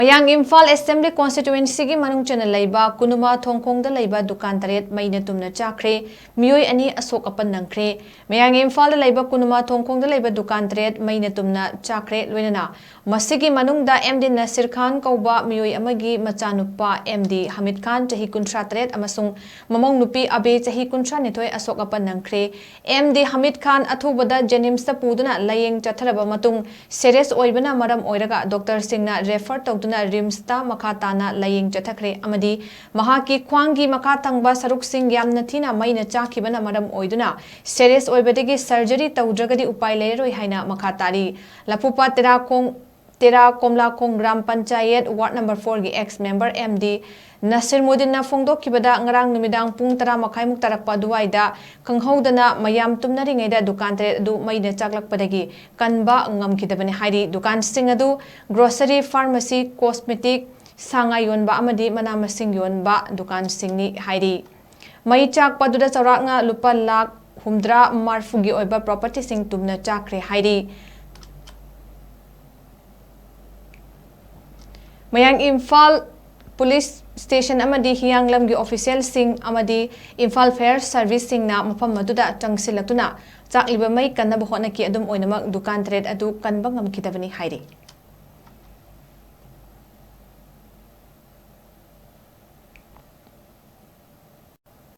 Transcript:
MAYANG IMPHAL Assembly Constituency की manung chana Leiba Kunuma Thongkhong Da Leiba Dukan taret Meina Tumna Chakkhre Meeoi ani Ashok Apan Nangkhre MAYANG IMPHAL Leiba Kunuma Thongkhong Da Leiba Dukan taret Meina Tumna Chakkhre loinana masigi manung da MD Nasir Khan kauba Meeoi amagi machanupa MD Hamid Khan chahi kuntra taret amasung mamong nupi abe chahi kuntra nithoi Ashok Apan Nangkhre MD Hamid Khan athubada Jenims ta puduna layeng chatharaba matung serious oibana maram oiraga Dr. Singna refer Rimsta Makatana laying Chakkhre Amadi Mahaki Kwangi Makatangba Saruk Singh Yamnatina Meina Chakkhibana Madam Oiduna Serious Oibadigi surgery Taudragadi Upailero Haina Makatari Lapupa Tera Komla Kong Gram Panchayat Ward number 4 gi ex member MD Nasir Mudin na Fongdo Kibada Ngarang Numidang Pung Tara Makai Muktarakpa Duwaida Kanghodana Mayam Tumna Ringeda Dukan Tre Du Meina Chaklak Padagi Kanba Ngam Kidabani Haidi Dukan Singadu Grocery Pharmacy Cosmetic Sanga Yonba Amadi Manama Sing Yonba Dukan Singni Haidi Mai Chak Paduda Charakna Lupa Lak Humdra Marfugi Oiba Property Sing Tumna Chakkhre Haidi MAYANG IMPHAL Police Station amadi Hianglam gi official sing amadi IMPHAL Fair Service sing na mafam maduda changsilatuna chakliba mai kanna bahona ki adum oinamak dukan trade adu kanba ngam kidabani hairi